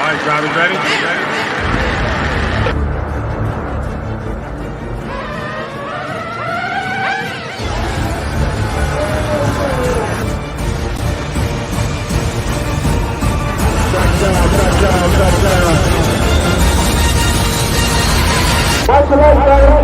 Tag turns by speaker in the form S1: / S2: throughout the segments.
S1: right, drivers ready?
S2: Watch the left,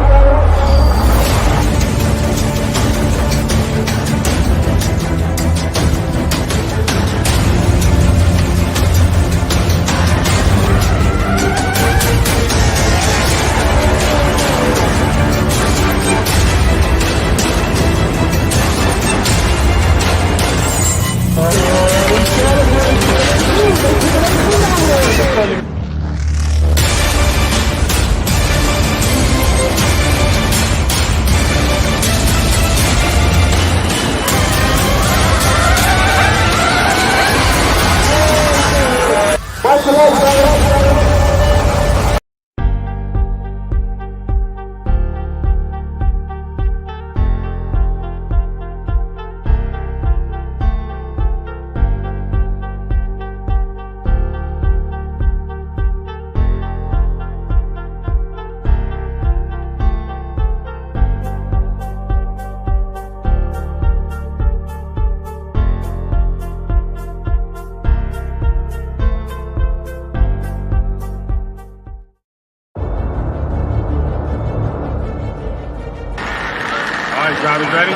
S1: All right, drivers ready?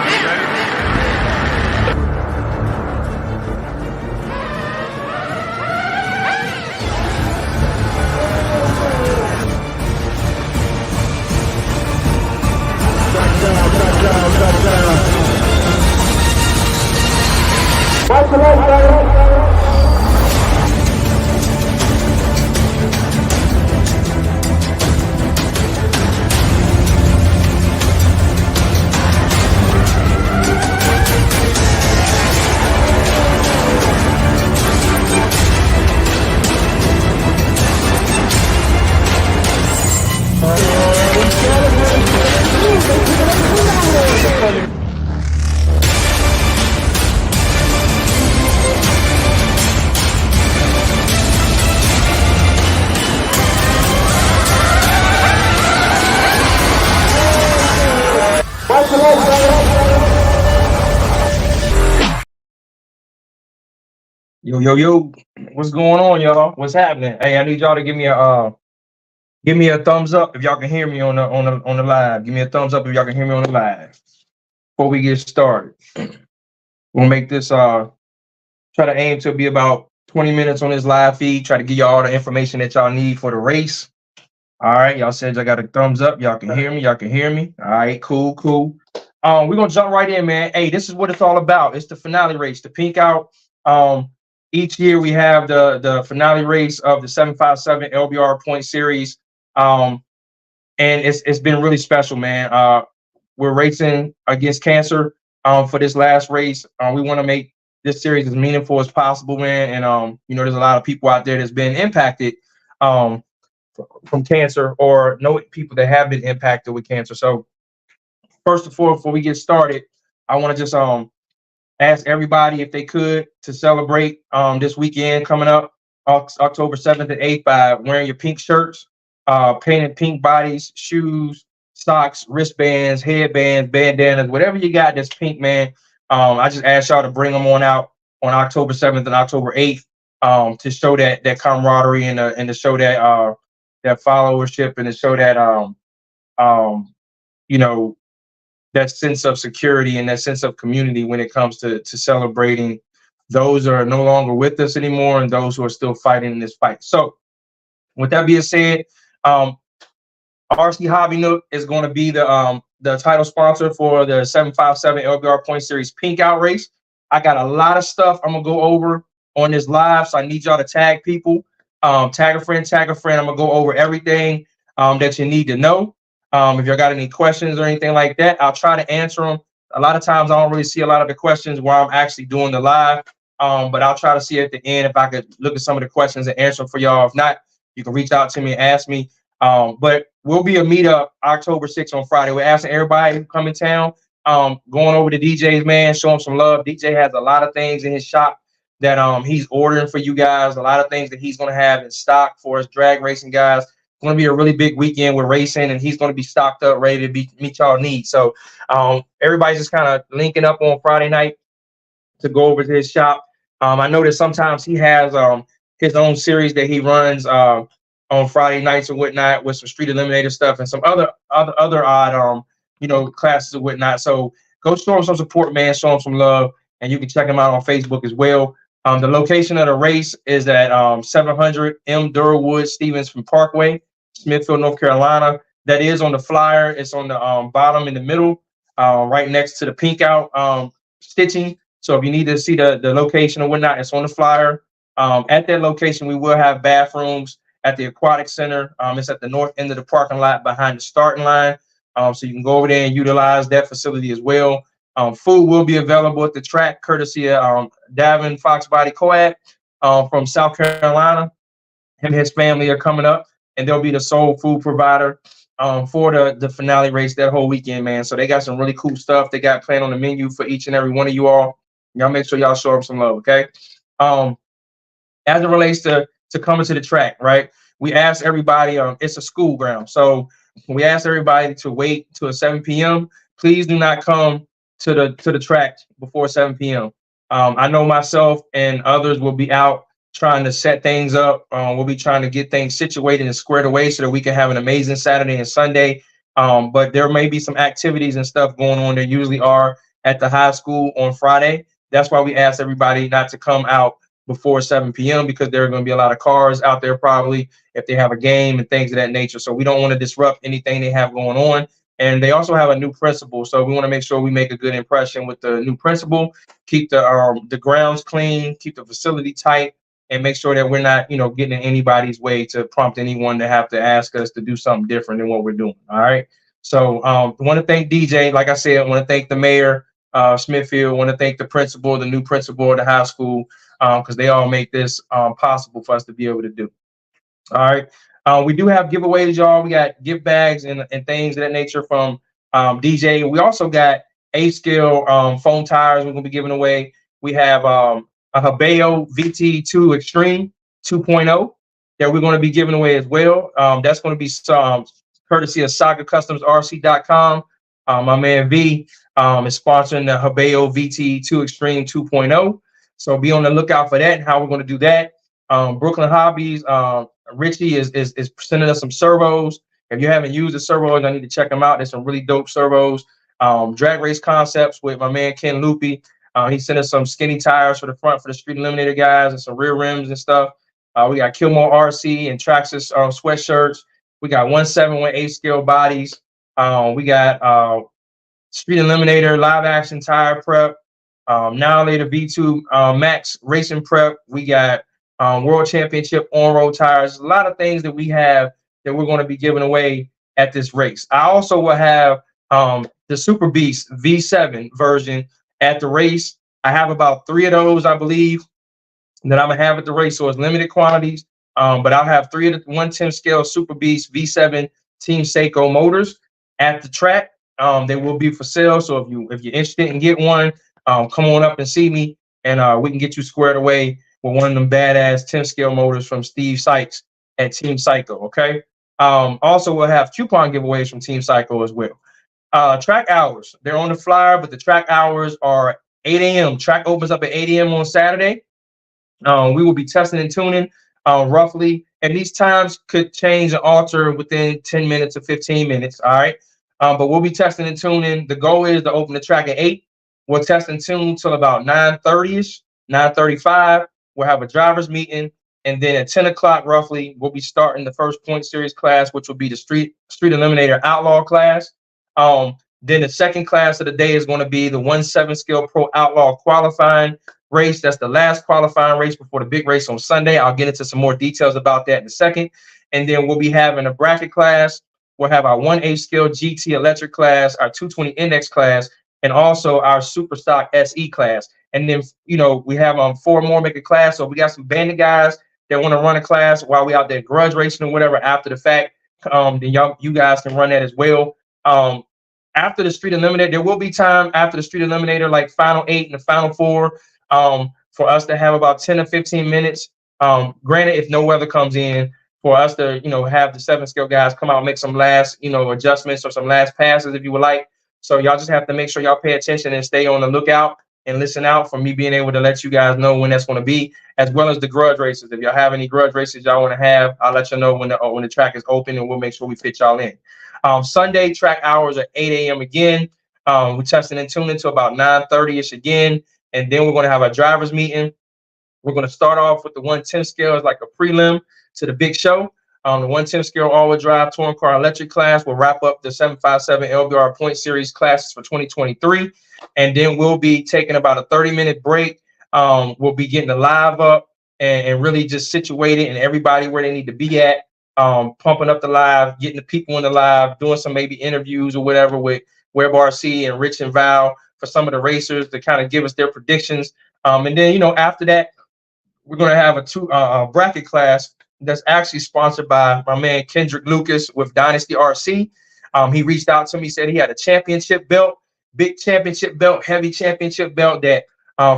S2: watch the left, watch the left.
S3: Yo, what's going on, y'all? What's happening? Hey, I need y'all to give me a thumbs up if y'all can hear me on the live. Give me a thumbs up if y'all can hear me on the live before we get started. We'll make this try to aim to be about 20 minutes on this live feed. Try to give y'all all the information that y'all need for the race. All right, y'all said y'all got a thumbs up. Y'all can hear me. Y'all can hear me. All right, cool. We're gonna jump right in, man. Hey, this is what it's all about. It's the finale race, the pink out. Each year we have the finale race of the 757 LBR Points Series. And it's been really special, man. We're racing against cancer for this last race. We want to make this series as meaningful as possible, man. And there's a lot of people out there that's been impacted from cancer, or know people that have been impacted with cancer. So first of all, before we get started, I want to just ask everybody if they could to celebrate this weekend coming up, October 7th and 8th, by wearing your pink shirts, painting pink bodies, shoes, socks, wristbands, headbands, bandanas, whatever you got that's pink, man. I just ask y'all to bring them on out on October 7th and October 8th to show that camaraderie and to show that followership, and to show that that sense of security and that sense of community when it comes to celebrating those who are no longer with us anymore and those who are still fighting in this fight. So with that being said, RC Hobby Nook is going to be the title sponsor for the 757 LBR Points Series Pink Out Race. I got a lot of stuff I'm going to go over on this live, so I need y'all to tag people. Tag a friend. I'm going to go over everything that you need to know. If y'all got any questions or anything like that, I'll try to answer them. A lot of times I don't really see a lot of the questions while I'm actually doing the live, but I'll try to see at the end if I could look at some of the questions and answer them for y'all. If not, you can reach out to me and ask me. But we'll be a meetup October 6th on Friday. We're asking everybody who come in town, going over to DJ's, man, show him some love. DJ has a lot of things in his shop that he's ordering for you guys. A lot of things that he's going to have in stock for us drag racing guys. It's going to be a really big weekend with racing, and he's going to be stocked up, ready to meet y'all needs. So everybody's just kind of linking up on Friday night to go over to his shop. I know that sometimes he has his own series that he runs on Friday nights or whatnot with some Street Eliminator stuff and some other odd classes and whatnot. So go show him some support, man. Show him some love, and you can check him out on Facebook as well. The location of the race is at 700 M. Durwood Stevens from Parkway, Smithfield, North Carolina. That is on the flyer. It's on the bottom in the middle, right next to the pink out stitching. So if you need to see the location or whatnot, it's on the flyer. At that location, we will have bathrooms at the aquatic center. It's at the north end of the parking lot behind the starting line. So you can go over there and utilize that facility as well. Food will be available at the track, courtesy of Davin Fox Body Coab from South Carolina. Him and his family are coming up, and they'll be the sole food provider for the finale race that whole weekend, man. So they got some really cool stuff they got planned on the menu for each and every one of you all. Y'all make sure y'all show them some love, okay? As it relates to coming to the track, right? We asked everybody, it's a school ground. So we asked everybody to wait till 7 p.m. Please do not come to the track before 7 p.m. I know myself and others will be out trying to set things up. We'll be trying to get things situated and squared away so that we can have an amazing Saturday and Sunday. But there may be some activities and stuff going on. There usually are at the high school on Friday. That's why we asked everybody not to come out before 7 p.m. because there are going to be a lot of cars out there probably if they have a game and things of that nature. So we don't want to disrupt anything they have going on. And they also have a new principal. So we want to make sure we make a good impression with the new principal, keep the grounds clean, keep the facility tight, and make sure that we're not, getting in anybody's way to prompt anyone to have to ask us to do something different than what we're doing. All right. So I want to thank DJ. Like I said, I want to thank the mayor, Smithfield. I want to thank the principal, the new principal of the high school, because they all make this possible for us to be able to do. All right. We do have giveaways, y'all. We got gift bags and things of that nature from DJ. We also got A-scale foam tires we're going to be giving away. We have a Habeo VT2 Extreme 2.0 that we're going to be giving away as well. That's going to be some courtesy of SagaCustomsRC.com. My man V is sponsoring the Habeo VT2 Extreme 2.0. So be on the lookout for that and how we're going to do that. Brooklyn Hobbies, Richie is sending us some servos. If you haven't used the servos, I need to check them out. There's some really dope servos. Drag Race Concepts with my man Ken Loopy. He sent us some skinny tires for the front for the Street Eliminator guys and some rear rims and stuff. We got Kilmore RC and Traxxas sweatshirts. We got 171 scale bodies. We got Street Eliminator live action tire prep. Now later V2 Max racing prep. We got World Championship on-road tires. A lot of things that we have that we're going to be giving away at this race. I also will have the Super Beast V7 version at the race. I have about 3 of those, I believe, that I'm going to have at the race. So it's limited quantities, but I'll have 3 of the 110 scale Super Beast V7 Team Seiko motors at the track. They will be for sale. So if you're interested in get one, come on up and see me, and we can get you squared away with one of them badass 10 scale motors from Steve Sykes at Team Psycho. Okay. Also, we'll have coupon giveaways from Team Psycho as well. Track hours, they're on the flyer, but the track hours are 8 a.m. Track opens up at 8 a.m. on Saturday. We will be testing and tuning roughly, and these times could change and alter within 10 minutes or 15 minutes. All right. But we'll be testing and tuning. The goal is to open the track at 8. We'll test and tune till about 9:30ish, 9:35. We'll have a driver's meeting, and then at 10 o'clock roughly, we'll be starting the first point series class, which will be the Street Eliminator Outlaw class. Then the second class of the day is going to be the 1/7 scale Pro Outlaw qualifying race. That's the last qualifying race before the big race on Sunday. I'll get into some more details about that in a second. And then we'll be having a bracket class. We'll have our 1/8 scale GT electric class, our 220 index class, and also our super stock SE class. And then, we have 4 more make a class. So we got some bandit guys that want to run a class while we out there grudge racing or whatever after the fact. Then you guys can run that as well. After the Street Eliminator, there will be time after the Street Eliminator, like Final 8 and the Final 4, for us to have about 10 or 15 minutes. Granted, if no weather comes in, for us to, have the 7 scale guys come out and make some last, adjustments or some last passes if you would like. So y'all just have to make sure y'all pay attention and stay on the lookout and listen out for me being able to let you guys know when that's going to be, as well as the grudge races. If y'all have any grudge races y'all want to have, I'll let you know when the track is open, and we'll make sure we fit y'all in. Sunday track hours are 8 a.m. again. We're testing and tuning to about 9:30ish again, and then we're going to have a drivers meeting. We're going to start off with the 110 scale as like a prelim to the big show. The 110 scale all-wheel drive touring car electric class will wrap up the 757 LBR Points Series classes for 2023. And then we'll be taking about a 30-minute break. We'll be getting the live up and really just situated and everybody where they need to be at, pumping up the live, getting the people in the live, doing some maybe interviews or whatever with Web RC and Rich and Val for some of the racers to kind of give us their predictions. And then, after that, we're going to have a bracket class that's actually sponsored by my man Kendrick Lucas with Dynasty RC. He reached out to me, said he had a championship belt, big championship belt, heavy championship belt that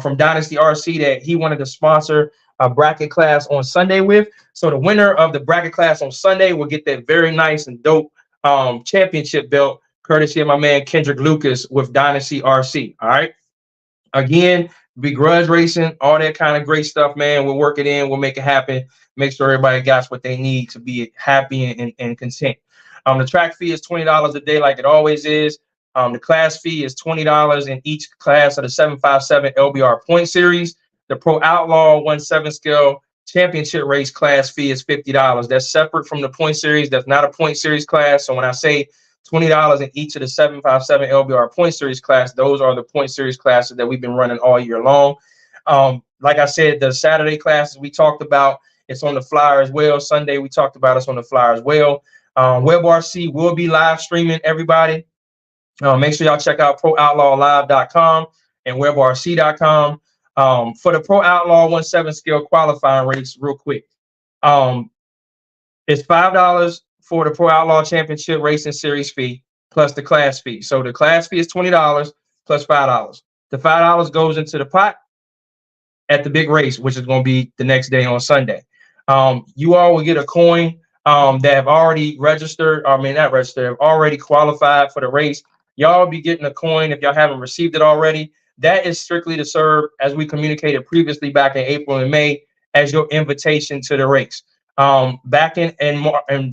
S3: from Dynasty RC that he wanted to sponsor a bracket class on Sunday with. So the winner of the bracket class on Sunday will get that very nice and dope championship belt, courtesy of my man Kendrick Lucas with Dynasty RC. All right. Again, be grudge racing, all that kind of great stuff, man. We'll work it in. We'll make it happen. Make sure everybody got what they need to be happy and content. The track fee is $20 a day, like it always is. The class fee is $20 in each class of the 757 LBR Point Series. The Pro Outlaw 17 scale championship race class fee is $50. That's separate from the Point Series. That's not a Point Series class. So when I say $20 in each of the 757 LBR Point Series class, those are the Point Series classes that we've been running all year long. Like I said, the Saturday classes we talked about, it's on the flyer as well. Sunday we talked about, it's on the flyer as well. WebRC will be live streaming, everybody. Make sure y'all check out ProOutlawLive.com and WebRC.com. For the Pro Outlaw 17 scale qualifying race, real quick, it's $5 for the Pro Outlaw Championship Racing Series fee plus the class fee. So the class fee is $20 plus $5. The $5 goes into the pot at the big race, which is going to be the next day on Sunday. You all will get a coin that have already registered. I mean, not registered, have already qualified for the race. Y'all will be getting a coin if y'all haven't received it already. That is strictly to serve, as we communicated previously back in April and May, as your invitation to the race. Back in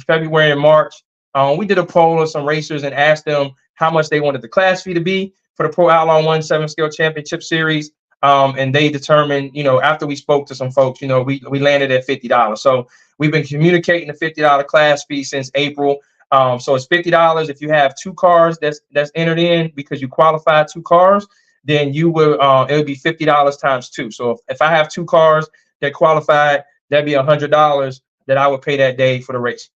S3: February and March, we did a poll of some racers and asked them how much they wanted the class fee to be for the Pro Outlaw 17 scale championship series. And they determined, after we spoke to some folks, we landed at $50. So we've been communicating the $50 class fee since April. So it's $50 if you have 2 cars that's entered in because you qualified 2 cars, then you will it would be $50 times 2. So if I have 2 cars that qualified, that'd be $100 that I would pay that day for the race.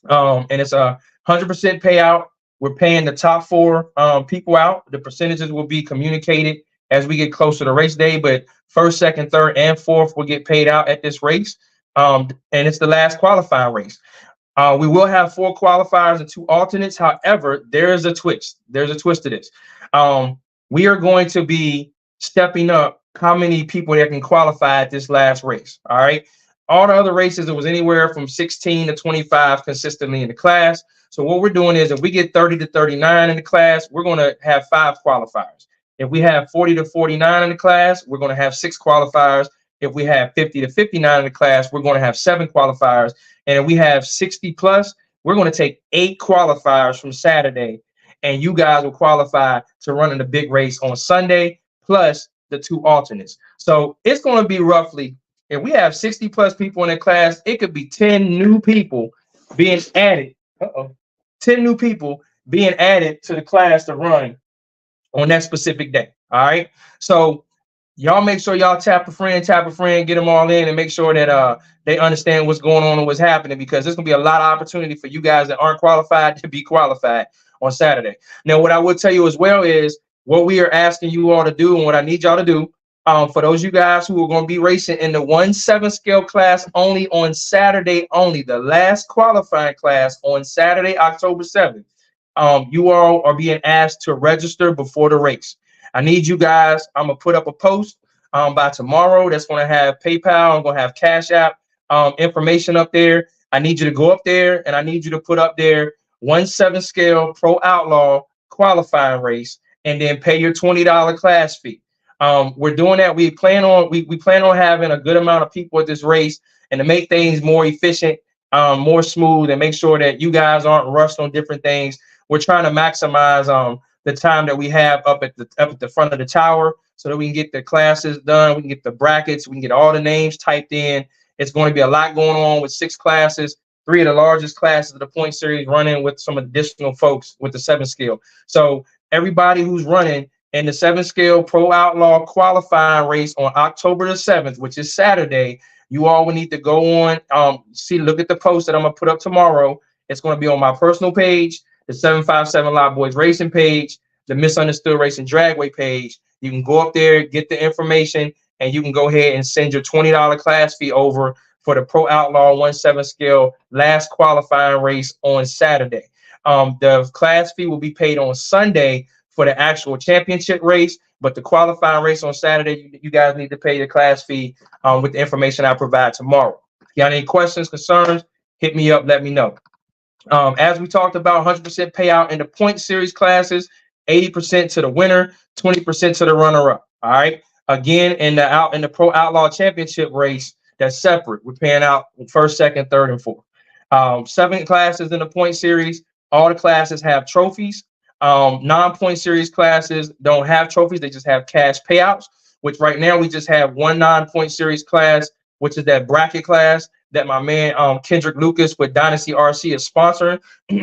S3: And it's a 100% payout. We're paying the top 4 people out. The percentages will be communicated as we get closer to race day, but 1st, 2nd, 3rd, and 4th will get paid out at this race. And it's the last qualifying race. We will have 4 qualifiers and 2 alternates. However, there's a twist. There's a twist to this. We are going to be stepping up how many people that can qualify at this last race. All right. All the other races, it was anywhere from 16 to 25 consistently in the class. So what we're doing is if we get 30 to 39 in the class, we're going to have 5 qualifiers. If we have 40 to 49 in the class, we're going to have 6 qualifiers. If we have 50 to 59 in the class, we're going to have 7 qualifiers. And if we have 60 plus, we're going to take 8 qualifiers from Saturday. And you guys will qualify to run in the big race on Sunday, plus the 2 alternates. So it's going to be roughly, if we have 60 plus people in the class, it could be 10 new people being added. 10 new people being added to the class to run on that specific day. All right. So y'all make sure y'all tap a friend, get them all in, and make sure that they understand what's going on and what's happening, because there's gonna be a lot of opportunity for you guys that aren't qualified to be qualified on Saturday. Now, what I would tell you as well is what we are asking you all to do and what I need y'all to do. For those of you guys who are going to be racing in the 17 scale class only on Saturday only, the last qualifying class on Saturday, October 7th, you all are being asked to register before the race. I need you guys. I'm going to put up a post by tomorrow. That's going to have PayPal. I'm going to have Cash App information up there. I need you to go up there and I need you to put up there 1/7 scale Pro Outlaw qualifying race and then pay your $20 class fee. We're doing that. We plan on having a good amount of people at this race, and to make things more efficient, more smooth, and make sure that you guys aren't rushed on different things. We're trying to maximize the time that we have up at the front of the tower so that we can get the classes done, we can get the brackets, we can get all the names typed in. It's going to be a lot going on with 6 classes, 3 of the largest classes of the point series running with some additional folks with the 7 scale. So everybody who's running in the 7 scale Pro Outlaw qualifying race on October the 7th, which is Saturday, you all will need to go on, look at the post that I'm going to put up tomorrow. It's going to be on my personal page, the 757 Lot Boys Racing page, the Misunderstood Racing Dragway page. You can go up there, get the information, and you can go ahead and send your $20 class fee over for the Pro Outlaw 1/7 scale last qualifying race on Saturday. The class fee will be paid on Sunday for the actual championship race, but the qualifying race on Saturday, you guys need to pay the class fee with the information I provide tomorrow. If you got any questions, concerns, hit me up, let me know. As we talked about, 100% payout in the point series classes, 80% to the winner, 20% to the runner-up. All right. Again, in the Pro Outlaw Championship race, that's separate. We're paying out first, second, third, and fourth. 7 classes in the point series. All the classes have trophies. Non-point series classes don't have trophies. They just have cash payouts, which right now we just have one non-point series class, which is that bracket class that my man Kendrick Lucas with Dynasty RC is sponsoring.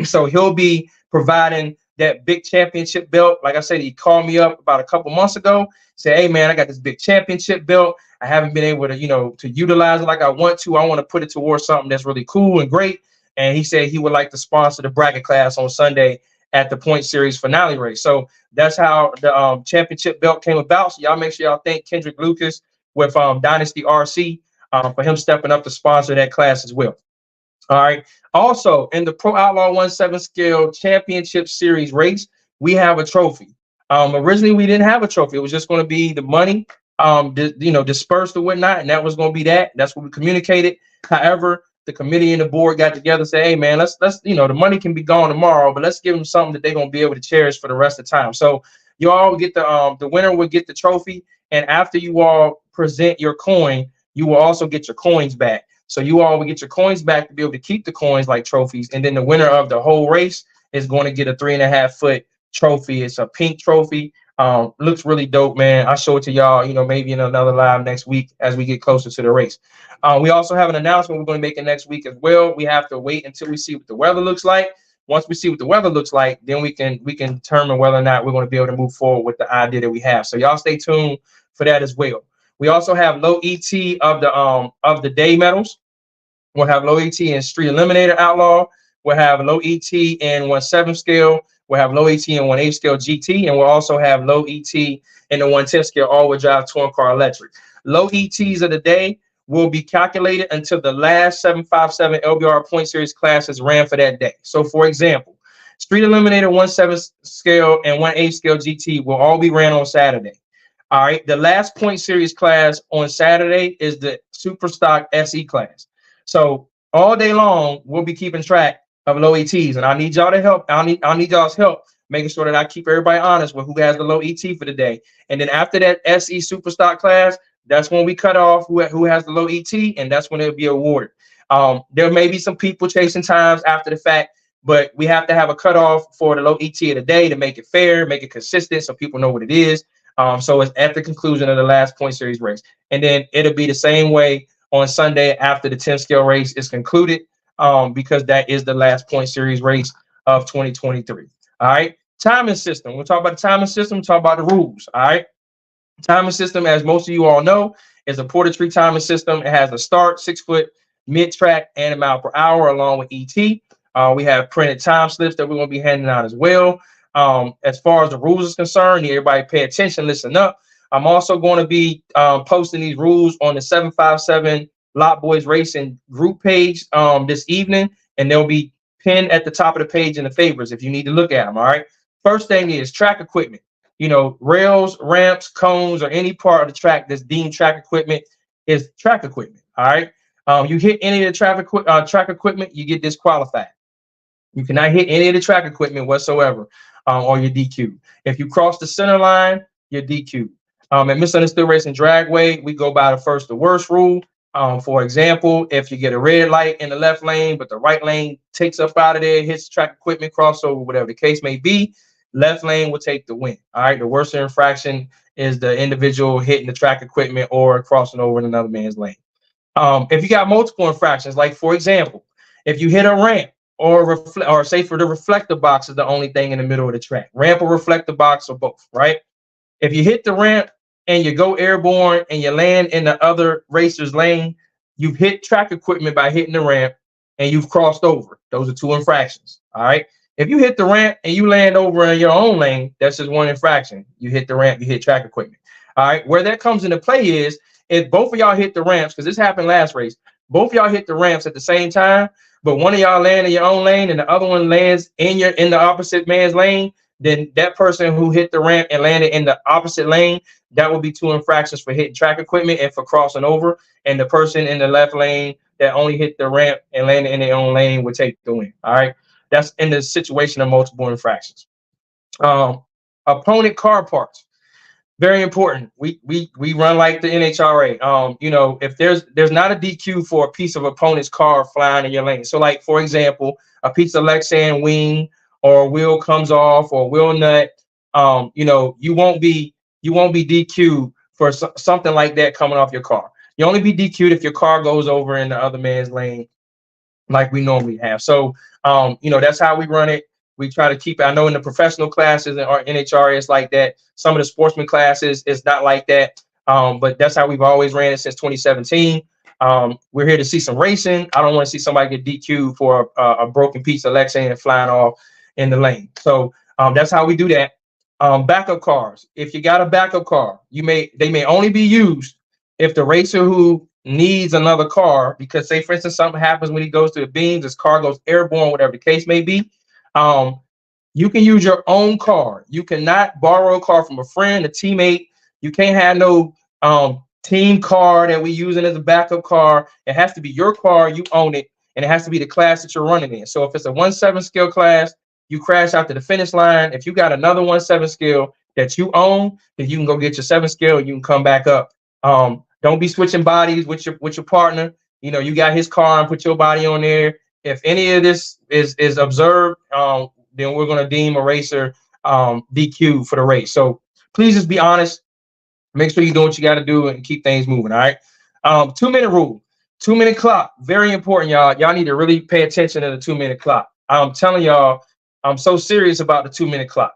S3: So he'll be providing that big championship belt. Like I said, he called me up about a couple months ago, said, hey man, I got this big championship belt. I haven't been able to, to utilize it like I want to. I want to put it towards something that's really cool and great. And he said he would like to sponsor the bracket class on Sunday at the point series finale race. So that's how the championship belt came about. So y'all make sure y'all thank Kendrick Lucas with Dynasty RC for him stepping up to sponsor that class as well. All right. Also, in the Pro Outlaw 1/7 scale championship series race, we have a trophy. Originally, we didn't have a trophy. It was just going to be the money, dispersed or whatnot, and that was going to be that. That's what we communicated. However, the committee and the board got together and said, hey, man, let's the money can be gone tomorrow, but let's give them something that they're going to be able to cherish for the rest of the time. So you all will get the winner will get the trophy. And after you all present your coin, you will also get your coins back. So you all will get your coins back to be able to keep the coins like trophies. And then the winner of the whole race is going to get a 3.5-foot trophy. It's a pink trophy. Looks really dope, man. I'll show it to y'all, maybe in another live next week as we get closer to the race. We also have an announcement we're going to make it next week as well. We have to wait until we see what the weather looks like. Once we see what the weather looks like, then we can determine whether or not we're going to be able to move forward with the idea that we have. So y'all stay tuned for that as well. We also have low ET of the day medals. We'll have low ET in Street Eliminator Outlaw. We'll have low ET in 1/7 scale. We'll have low ET in 1/8 scale GT, and we'll also have low ET in the 1/10 scale all-wheel drive touring car electric. Low ETs of the day will be calculated until the last 757 LBR Point Series classes ran for that day. So, for example, Street Eliminator 1/7 scale and 1/8 scale GT will all be ran on Saturday. All right, the last Point Series class on Saturday is the Super Stock SE class. So all day long, we'll be keeping track of low ETs, and I need y'all to help. I need y'all's help making sure that I keep everybody honest with who has the low ET for the day. And then after that SE Super Stock class, that's when we cut off who has the low ET, and that's when it'll be awarded. There may be some people chasing times after the fact, but we have to have a cutoff for the low ET of the day to make it fair, make it consistent, so people know what it is. So it's at the conclusion of the last Point Series race, and then it'll be the same way on Sunday after the 10 scale race is concluded, because that is the last Point Series race of 2023. All right, timing system. We'll talk about the timing system. Talk about the rules. All right, timing system, as most of you all know, is a Porter Tree timing system. It has a start, 6-foot, mid-track, and a mile per hour, along with ET. We have printed time slips that we're going to be handing out as well. As far as the rules is concerned, everybody pay attention, listen up. I'm also going to be posting these rules on the 757 Lot Boys Racing group page this evening, and they'll be pinned at the top of the page in the favorites if you need to look at them. All right. First thing is track equipment. You know, rails, ramps, cones, or any part of the track that's deemed track equipment is track equipment. All right. You hit any of the track equipment, you get disqualified. You cannot hit any of the track equipment whatsoever, or you're DQ. If you cross the center line, you're DQ. At Misunderstood Racing Dragway, we go by the first to worst rule. For example, if you get a red light in the left lane, but the right lane takes up out of there, hits track equipment, crossover, whatever the case may be, left lane will take the win. All right. The worst infraction is the individual hitting the track equipment or crossing over in another man's lane. If you got multiple infractions, like for example, if you hit a ramp or say for the reflector box is the only thing in the middle of the track, ramp or reflector box or both, right? If you hit the ramp and you go airborne and you land in the other racer's lane, you've hit track equipment by hitting the ramp and you've crossed over. Those are two infractions. All right. If you hit the ramp and you land over in your own lane, that's just one infraction. You hit the ramp, you hit track equipment. All right. Where that comes into play is if both of y'all hit the ramps, because this happened last race, both of y'all hit the ramps at the same time, but one of y'all land in your own lane and the other one lands in the opposite man's lane, then that person who hit the ramp and landed in the opposite lane, that will be two infractions for hitting track equipment and for crossing over. And the person in the left lane that only hit the ramp and landed in their own lane would take the win. All right. That's in the situation of multiple infractions. Opponent car parts. Very important. We run like the NHRA. You know, if there's not a DQ for a piece of opponent's car flying in your lane. So like, for example, a piece of Lexan wing or a wheel comes off or a wheel nut, you know, you won't be DQ'd for something like that coming off your car. You only be DQ'd if your car goes over in the other man's lane like we normally have. So, you know, that's how we run it. We try to keep it. I know in the professional classes and our NHRA, it's like that. Some of the sportsman classes, it's not like that. But that's how we've always ran it since 2017. We're here to see some racing. I don't want to see somebody get DQ'd for a broken piece of Lexan flying off in the lane. So that's how we do that. Backup cars. If you got a backup car, they may only be used if the racer who needs another car, because say for instance something happens when he goes to the beams, his car goes airborne, whatever the case may be. You can use your own car. You cannot borrow a car from a friend, a teammate. You can't have no team car that we using as a backup car. It has to be your car. You own it, and it has to be the class that you're running in. So if it's a 1/7 skill class, you crash out to the finish line. If you got another 1/7 skill that you own, then you can go get your 7 skill. You can come back up. Don't be switching bodies with your partner. You know, you got his car and put your body on there. If any of this is observed, then we're going to deem a racer DQ for the race. So please just be honest. Make sure you're doing what you got to do and keep things moving. All right. 2-minute rule, 2-minute clock. Very important, y'all. Y'all need to really pay attention to the 2-minute clock. I'm telling y'all, I'm so serious about the 2-minute clock.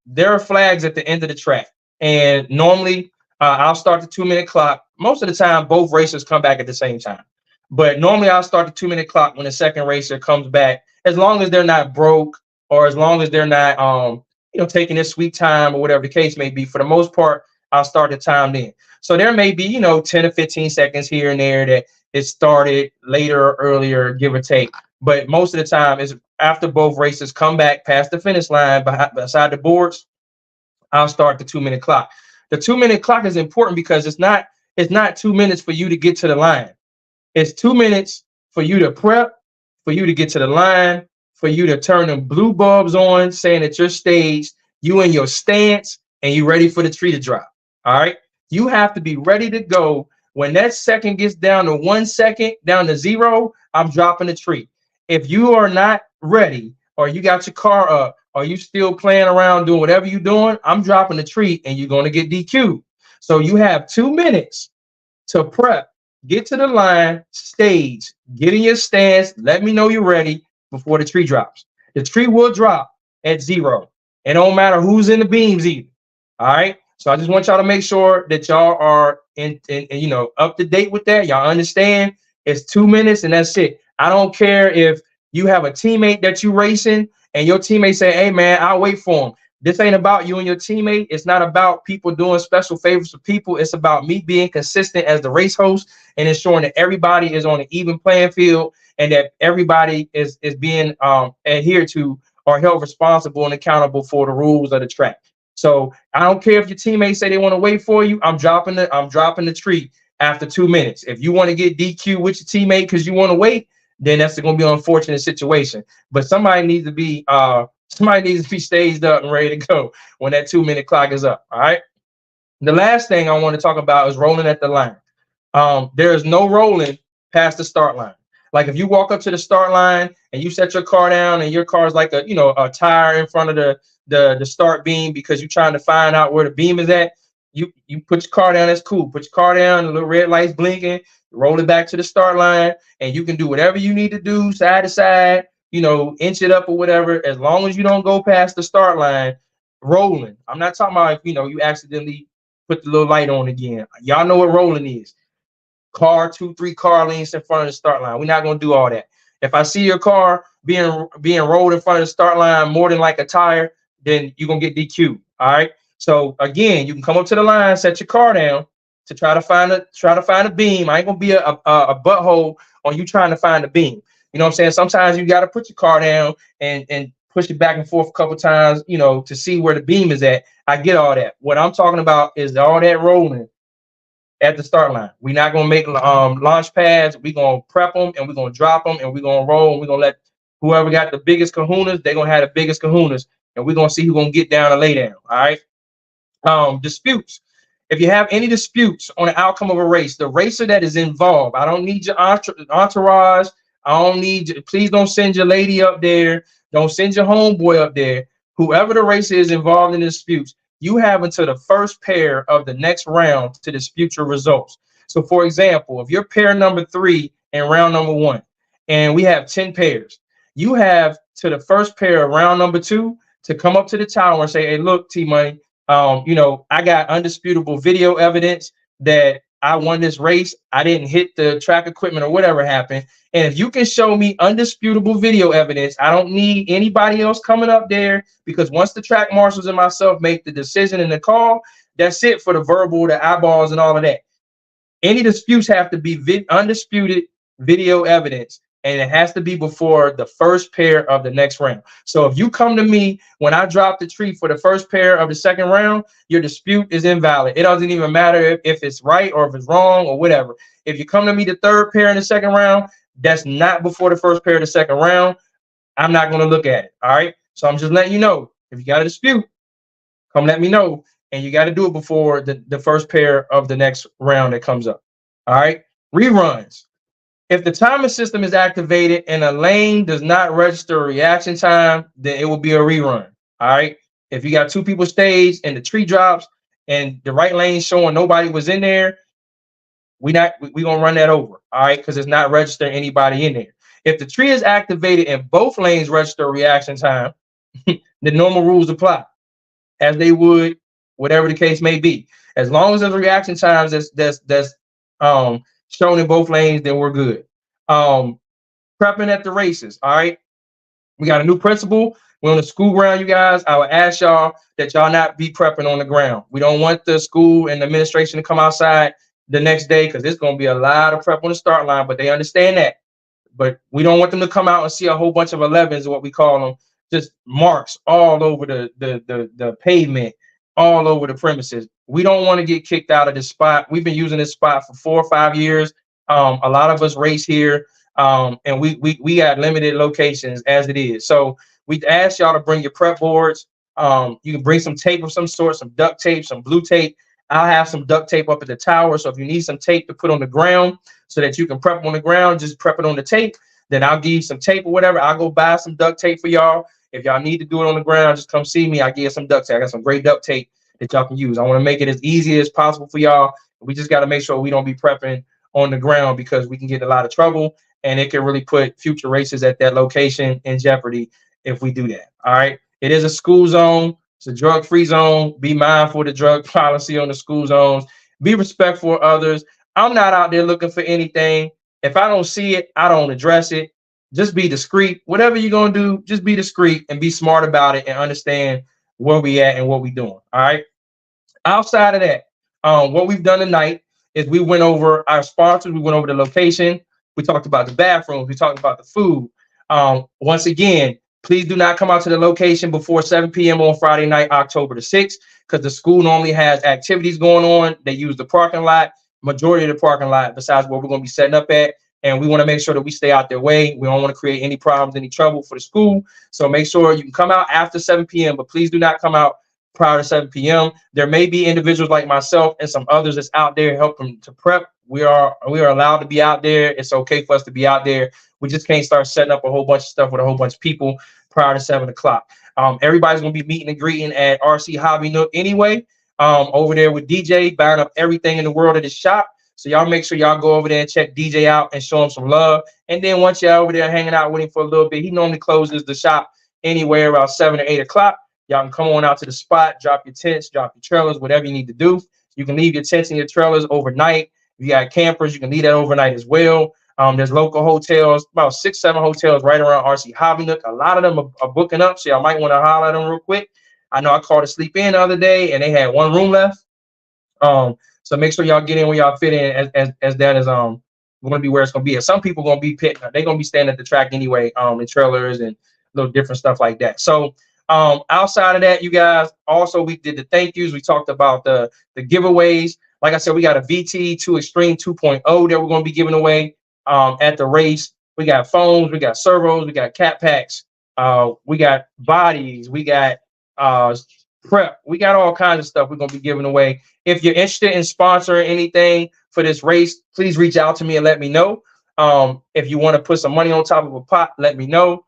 S3: There are flags at the end of the track, and normally I'll start the 2-minute clock. Most of the time, both racers come back at the same time. But normally I'll start the 2-minute clock when the second racer comes back, as long as they're not broke or as long as they're not, you know, taking their sweet time or whatever the case may be. For the most part, I'll start the time then. So there may be, you know, 10 or 15 seconds here and there that it started later or earlier, give or take. But most of the time is after both races come back past the finish line beside the boards, I'll start the 2-minute clock. The 2-minute clock is important because it's not 2 minutes for you to get to the line. It's 2 minutes for you to prep, for you to get to the line, for you to turn them blue bulbs on, saying that you're staged, you in your stance, and you ready for the tree to drop. All right. You have to be ready to go. When that second gets down to 1 second, down to 0, I'm dropping the tree. If you are not ready, or you got your car up, or you still playing around doing whatever you're doing, I'm dropping the tree and you're going to get DQ'd. So you have 2 minutes to prep, get to the line, stage, get in your stance, let me know you're ready before the tree drops. The tree will drop at 0. It don't matter who's in the beams either. All right. So I just want y'all to make sure that y'all are in you know, up to date with that. Y'all understand it's 2 minutes and that's it. I don't care if you have a teammate that you racing and your teammate say, hey man, I'll wait for him. This ain't about you and your teammate. It's not about people doing special favors for people. It's about me being consistent as the race host and ensuring that everybody is on an even playing field and that everybody is being adhered to or held responsible and accountable for the rules of the track. So I don't care if your teammates say they want to wait for you. I'm dropping the tree after 2 minutes. If you want to get DQ with your teammate because you want to wait, then that's going to be an unfortunate situation. But somebody needs to be staged up and ready to go when that 2-minute clock is up. All right. The last thing I want to talk about is rolling at the line. There is no rolling past the start line. Like if you walk up to the start line and you set your car down and your car is like a tire in front of the start beam because you're trying to find out where the beam is at. You put your car down, that's cool. Put your car down, the little red lights blinking, roll it back to the start line, and you can do whatever you need to do, side to side, inch it up or whatever, as long as you don't go past the start line, rolling. I'm not talking about if you accidentally put the little light on again. Y'all know what rolling is. Car 2-3 car lanes in front of the start line. We're not gonna do all that. If I see your car being rolled in front of the start line more than like a tire, then you're gonna get DQ. All right. So again, you can come up to the line, set your car down to try to find a beam. I ain't gonna be a butthole on you trying to find a beam. You know what I'm saying? Sometimes you got to put your car down and push it back and forth a couple times, to see where the beam is at. I get all that. What I'm talking about is all that rolling at the start line. We're not gonna make launch pads. We're gonna prep them and we're gonna drop them and we're gonna roll and we're gonna let whoever got the biggest kahunas, they're gonna have the biggest kahunas, and we're gonna see who's gonna get down and lay down. All right. Disputes. If you have any disputes on the outcome of a race, the racer that is involved, I don't need your entourage. I don't need you. Please don't send your lady up there. Don't send your homeboy up there. Whoever the racer is involved in the disputes, you have until the first pair of the next round to dispute your results. So, for example, if you're pair number 3 in round number 1, and we have 10 pairs, you have to the first pair of round number 2 to come up to the tower and say, "Hey, look, T-Money, I got undisputable video evidence that I won this race. I didn't hit the track equipment or whatever happened. And if you can show me undisputable video evidence, I don't need anybody else coming up there, because once the track marshals and myself make the decision and the call, that's it for the verbal, the eyeballs, and all of that. Any disputes have to be undisputed video evidence, and it has to be before the first pair of the next round. So if you come to me when I drop the tree for the first pair of the second round, your dispute is invalid. It doesn't even matter if it's right or if it's wrong or whatever. If you come to me the third pair in the second round, that's not before the first pair of the second round. I'm not going to look at it. All right. So I'm just letting you know, if you got a dispute, come let me know. And you got to do it before the first pair of the next round that comes up. All right. Reruns. If the timer system is activated and a lane does not register reaction time, then it will be a rerun. All right. If you got 2 people staged and the tree drops and the right lane showing nobody was in there, we gonna run that over. All right, because it's not registering anybody in there. If the tree is activated and both lanes register reaction time, the normal rules apply, as they would, whatever the case may be. As long as there's reaction times that's shown in both lanes, then we're good. Prepping at the races. All right, we got a new principle. We're on the school ground, you guys. I would ask y'all that y'all not be prepping on the ground. We don't want the school and the administration to come outside the next day, because there's going to be a lot of prep on the start line, but they understand that. But we don't want them to come out and see a whole bunch of 11s, what we call them, just marks all over the pavement, all over the premises. We don't want to get kicked out of this spot. We've been using this spot for 4 or 5 years. A lot of us race here, and we got limited locations as it is. So we ask y'all to bring your prep boards. You can bring some tape of some sort, some duct tape, some blue tape. I'll have some duct tape up at the tower. So if you need some tape to put on the ground so that you can prep on the ground, just prep it on the tape. Then I'll give you some tape or whatever. I'll go buy some duct tape for y'all. If y'all need to do it on the ground, just come see me. I'll give you some duct tape. I got some great duct tape that y'all can use. I want to make it as easy as possible for y'all. We just got to make sure we don't be prepping on the ground, because we can get in a lot of trouble, and it can really put future races at that location in jeopardy if we do that. All right. It is a school zone. It's a drug-free zone. Be mindful of the drug policy on the school zones. Be respectful of others. I'm not out there looking for anything. If I don't see it, I don't address it. Just be discreet. Whatever you're going to do, just be discreet and be smart about it and understand where we at and what we doing. All right. Outside of that, what we've done tonight is we went over our sponsors. We went over the location. We talked about the bathrooms. We talked about the food. Once again, Please do not come out to the location before 7 p.m. on Friday night, October the 6th, because the school normally has activities going on. They use the parking lot, majority of the parking lot, besides where we're going to be setting up at. And we want to make sure that we stay out their way. We don't want to create any problems, any trouble for the school. So make sure you can come out after 7 p.m., but please do not come out prior to 7 p.m. There may be individuals like myself and some others that's out there helping to prep. We are allowed to be out there. It's okay for us to be out there. We just can't start setting up a whole bunch of stuff with a whole bunch of people prior to 7 o'clock. Everybody's going to be meeting and greeting at RC Hobby Nook anyway, over there with DJ, buying up everything in the world at his shop. So y'all make sure y'all go over there and check DJ out and show him some love. And then once y'all over there hanging out with him for a little bit, he normally closes the shop anywhere around 7 or 8 o'clock. Y'all can come on out to the spot, drop your tents, drop your trailers, whatever you need to do. You can leave your tents and your trailers overnight. If you got campers, you can leave that overnight as well. There's local hotels, about 6-7 hotels right around RC Hobby Nook. A lot of them are booking up, so y'all might want to holler at them real quick. I know I called to sleep in the other day, and they had one room left. So make sure y'all get in where y'all fit in, as that is going to be where it's going to be. And some people going to be pitting. They're going to be standing at the track anyway, in trailers and little different stuff like that. So outside of that, you guys, also we did the thank yous. We talked about the giveaways. Like I said, we got a VT2 Extreme 2.0 that we're going to be giving away at the race. We got phones, we got servos, we got cat packs, we got bodies, we got prep, we got all kinds of stuff we're going to be giving away. If you're interested in sponsoring anything for this race, please reach out to me and let me know. If you want to put some money on top of a pot, let me know.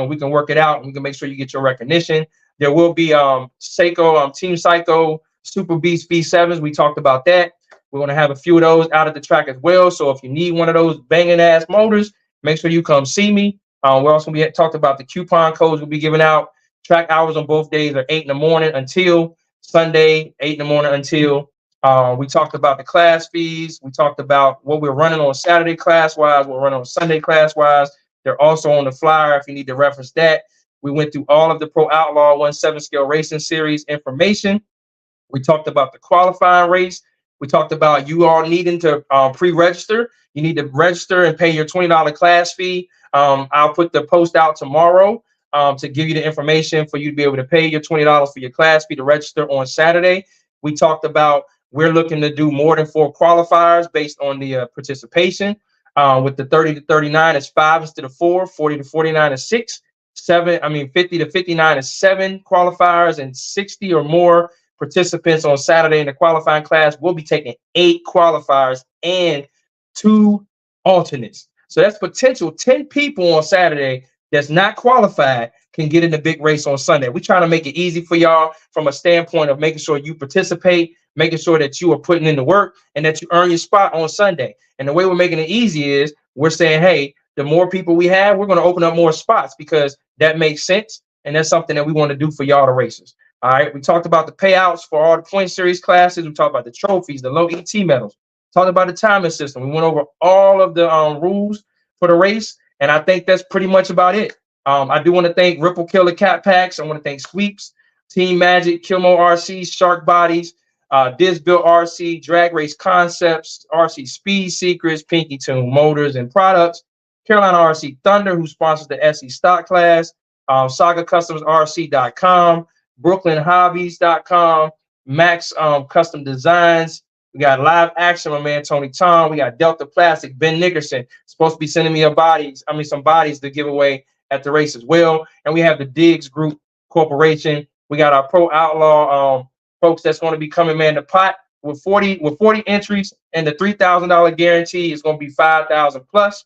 S3: We can work it out and we can make sure you get your recognition. There will be Seiko, Team Psycho, Super Beast V7s. We talked about that. We're going to have a few of those out at the track as well. So if you need one of those banging ass motors, make sure you come see me. We're also going to be talked about the coupon codes we'll be giving out. Track hours on both days are 8 in the morning until Sunday, 8 in the morning until. We talked about the class fees. We talked about what we're running on Saturday class-wise, what we're running on Sunday class-wise. They're also on the flyer if you need to reference that. We went through all of the Pro Outlaw 1/7 scale racing series information. We talked about the qualifying race. We talked about you all needing to pre-register. You need to register and pay your $20 class fee. I'll put the post out tomorrow to give you the information for you to be able to pay your $20 for your class fee to register on Saturday. We talked about we're looking to do more than 4 qualifiers based on the participation. With the 30 to 39 is 5 instead of 4, 40 to 49 is 6, 50 to 59 is 7 qualifiers, and 60 or more participants on Saturday in the qualifying class. We'll be taking 8 qualifiers and 2 alternates. So that's potential 10 people on Saturday that's not qualified can get in the big race on Sunday. We're trying to make it easy for y'all from a standpoint of making sure you participate, making sure that you are putting in the work and that you earn your spot on Sunday. And the way we're making it easy is we're saying, hey, the more people we have, we're going to open up more spots because that makes sense. And that's something that we want to do for y'all, the racers. All right. We talked about the payouts for all the point series classes. We talked about the trophies, the low ET medals, talked about the timing system. We went over all of the rules for the race. And I think that's pretty much about it. I do want to thank Ripple Killer Cat Packs. I want to thank Sweeps, Team Magic, Kilmo RC, Shark Bodies, Diz Built RC, Drag Race Concepts, RC Speed Secrets, Pinky Tune Motors and Products, Carolina RC Thunder, who sponsors the SE Stock Class, SagaCustomsRC.com, BrooklynHobbies.com, Max Custom Designs. We got Live Action, my man Tony Tom. We got Delta Plastic, Ben Nickerson, supposed to be sending me some bodies to give away at the race as well. And we have the Diggs Group Corporation. We got our Pro Outlaw folks that's going to be coming, man. The pot with 40 entries and the $3,000 guarantee is going to be 5,000 plus.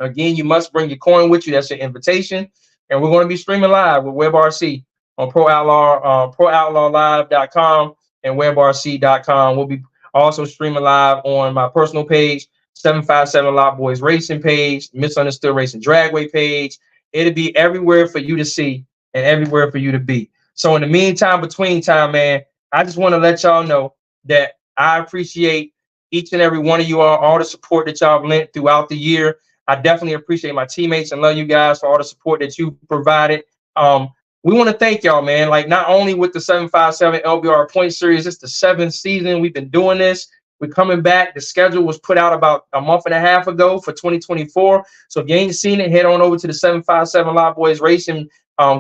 S3: Again, you must bring your coin with you. That's your invitation. And we're going to be streaming live with WebRC on Pro Outlaw, ProOutlawLive.com and WebRC.com. We'll be also streaming live on my personal page, 757 Lot Boys Racing page, Misunderstood Racing Dragway page. It'll be everywhere for you to see and everywhere for you to be. So in the meantime, between time, man, I just want to let y'all know that I appreciate each and every one of you all the support that y'all have lent throughout the year. I definitely appreciate my teammates and love you guys for all the support that you provided. We want to thank y'all, man. Like, not only with the 757 LBR Points Series, it's the 7th season we've been doing this. We're coming back. The schedule was put out about a month and a half ago for 2024. So if you ain't seen it, head on over to the 757 Lot Boys Racing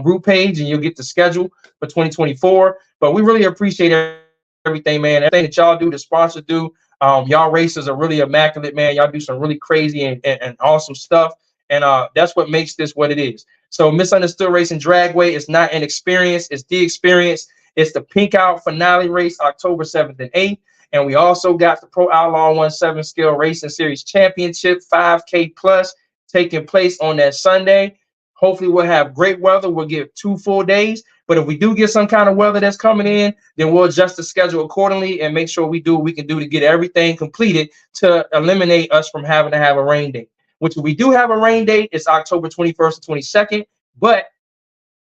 S3: group page, and you'll get the schedule for 2024. But we really appreciate everything, man. Everything that y'all do, the sponsors do. Y'all races are really immaculate, man. Y'all do some really crazy and awesome stuff. And that's what makes this what it is. So Misunderstood Racing Dragway is not an experience, it's the experience. It's the Pink Out finale race, October 7th and 8th. And we also got the Pro Outlaw 17 Scale Racing Series Championship 5K plus taking place on that Sunday. Hopefully we'll have great weather. We'll get 2 full days. But if we do get some kind of weather that's coming in, then we'll adjust the schedule accordingly and make sure we do what we can do to get everything completed to eliminate us from having to have a rain date. Which if we do have a rain date, it's October 21st and 22nd. But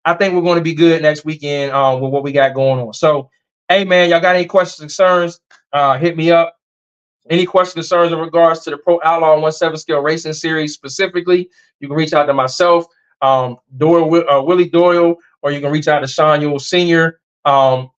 S3: I think we're going to be good next weekend with what we got going on. So, hey, man, y'all got any questions, concerns? Hit me up. Any questions, concerns in regards to the Pro Outlaw 17 Scale Racing Series specifically, you can reach out to myself, Willie Doyle, or you can reach out to Sean Ewell Sr.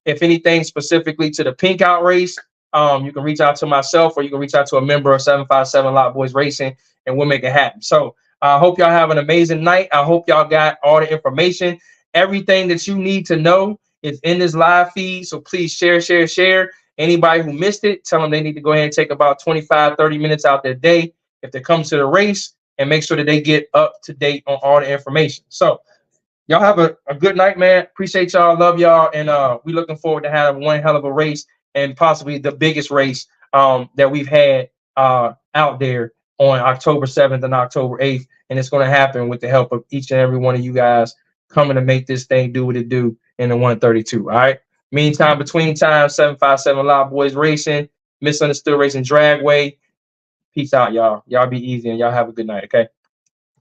S3: If anything specifically to the Pink Out race, you can reach out to myself, or you can reach out to a member of 757 Lot Boys Racing, and we'll make it happen. So I hope y'all have an amazing night. I hope y'all got all the information. Everything that you need to know is in this live feed. So please share. Anybody who missed it, tell them they need to go ahead and take about 25, 30 minutes out their day if they come to the race, and make sure that they get up to date on all the information. So y'all have a good night, man. Appreciate y'all. Love y'all. And we looking forward to having one hell of a race, and possibly the biggest race that we've had out there on October 7th and October 8th. And it's going to happen with the help of each and every one of you guys coming to make this thing do what it do in the 132. All right. Meantime, between time, 757 Loud Boys Racing, Misunderstood Racing Dragway. Peace out, y'all. Y'all be easy, and y'all have a good night, okay?